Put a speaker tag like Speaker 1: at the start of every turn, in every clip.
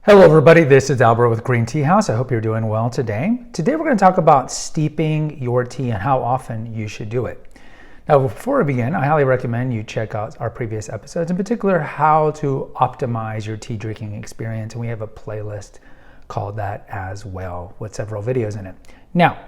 Speaker 1: Hello everybody, this is Albert with Green Tea House. I hope you're doing well today. Today we're going to talk about steeping your tea and how often you should do it. Now before we begin, I highly recommend you check out our previous episodes, in particular how to optimize your tea drinking experience, and we have a playlist called that as well with several videos in it. Now,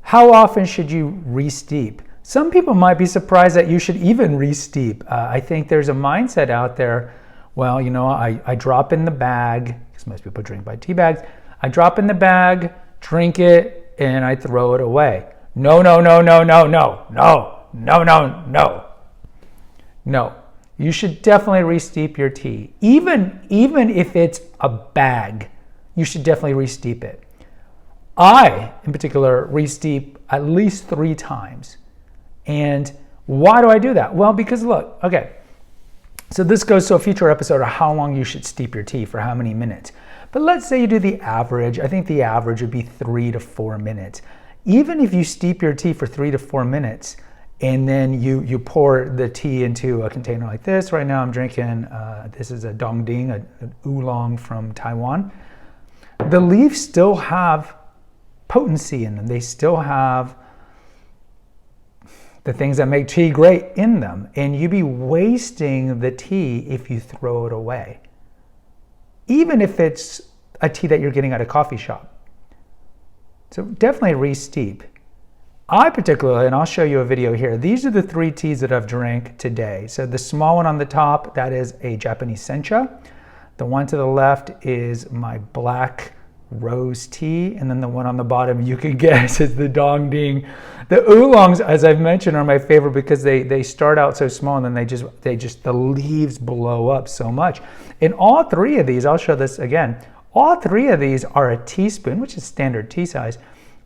Speaker 1: how often should you re-steep? Some people might be surprised that you should even re-steep. I think there's a mindset out there, well, you know, I drop in the bag, because most people drink by tea bags. I drop in the bag, drink it, and I throw it away. No. You should definitely re-steep your tea. Even if it's a bag, you should definitely re-steep it. I, in particular, re-steep at least 3 times. And why do I do that? Well, because look, okay. So this goes to a future episode of how long you should steep your tea, for how many minutes. But let's say you do the average. I think the average would be 3 to 4 minutes. Even if you steep your tea for 3 to 4 minutes, and then you pour the tea into a container like this. Right now I'm drinking, this is a Dongding, an oolong from Taiwan. The leaves still have potency in them. They still have the things that make tea great in them, and you'd be wasting the tea if you throw it away, even if it's a tea that you're getting at a coffee shop. So definitely re-steep. I particularly, and I'll show you a video here, these are the 3 teas that I've drank today. So the small one on the top, that is a Japanese sencha. The one to the left is my black rose tea, and then the one on the bottom, you can guess, is the Dongding. The oolongs, as I've mentioned, are my favorite because they start out so small and then they just the leaves blow up so much. And all 3 of these, I'll show this again, all 3 of these are a teaspoon, which is standard tea size.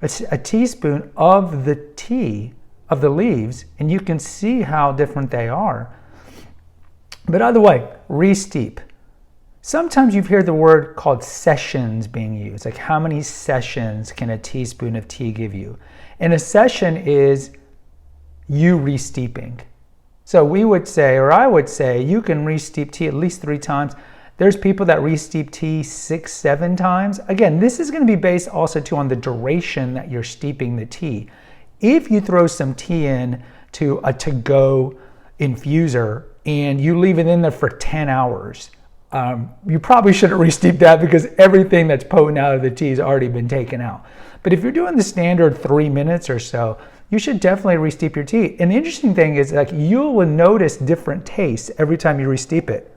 Speaker 1: It's a teaspoon of the tea, of the leaves, and you can see how different they are. But either way, re-steep. Sometimes you've heard the word called sessions being used, like how many sessions can a teaspoon of tea give you? And a session is you re-steeping. So we would say, or I would say, you can re-steep tea at least 3 times. There's people that re-steep tea 6, 7 times. Again, this is going to be based also too on the duration that you're steeping the tea. If you throw some tea in to a to-go infuser and you leave it in there for 10 hours, you probably shouldn't re-steep that because everything that's potent out of the tea has already been taken out. But if you're doing the standard 3 minutes or so, you should definitely re-steep your tea. And the interesting thing is, like, you will notice different tastes every time you re-steep it.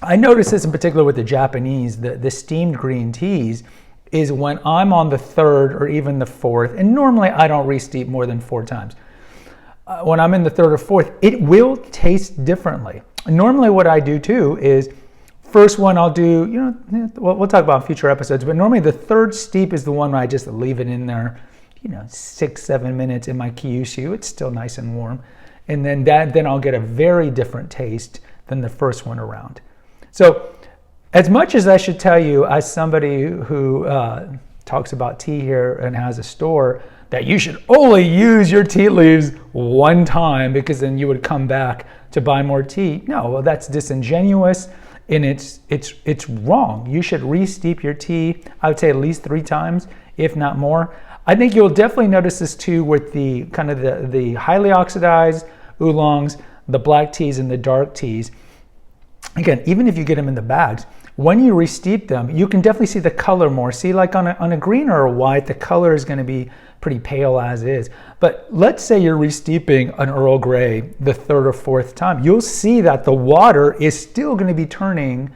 Speaker 1: I notice this in particular with the Japanese, the steamed green teas, is when I'm on the 3rd or even the 4th, and normally I don't re-steep more than 4 times. When I'm in the 3rd or 4th, it will taste differently. Normally what I do too is, first one I'll do, you know, we'll talk about in future episodes, but normally the 3rd steep is the one where I just leave it in there, you know, 6, 7 minutes in my Kyushu. It's still nice and warm. And then I'll get a very different taste than the first one around. So as much as I should tell you, as somebody who talks about tea here and has a store, that you should only use your tea leaves 1 time because then you would come back to buy more tea. No, well, that's disingenuous and it's wrong. You should re-steep your tea, I would say at least 3 times, if not more. I think you'll definitely notice this too with the kind of the highly oxidized oolongs, the black teas and the dark teas. Again, even if you get them in the bags, when you re-steep them, you can definitely see the color more. See, like on a green or a white, the color is going to be pretty pale as is. But let's say you're re-steeping an Earl Grey the 3rd or 4th time. You'll see that the water is still going to be turning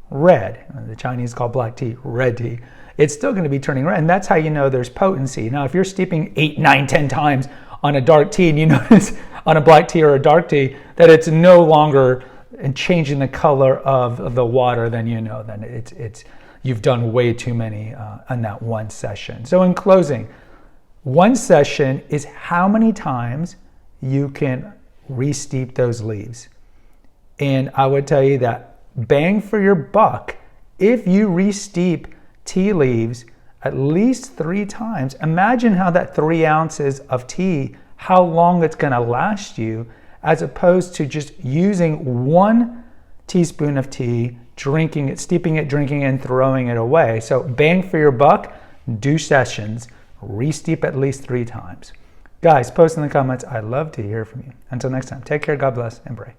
Speaker 1: red. The Chinese call black tea red tea. It's still going to be turning red, and that's how you know there's potency. Now, if you're steeping 8, 9, 10 times on a dark tea, and you notice on a black tea or a dark tea that it's no longer and changing the color of the water, then you know then it's you've done way too many in that one session. So in closing, 1 session is how many times you can re-steep those leaves. And I would tell you that bang for your buck, if you re-steep tea leaves at least 3 times, imagine how that 3 ounces of tea, how long it's going to last you, as opposed to just using 1 teaspoon of tea, drinking it, steeping it, drinking it, and throwing it away. So bang for your buck, do sessions, re-steep at least 3 times. Guys, post in the comments. I'd love to hear from you. Until next time, take care, God bless, and pray.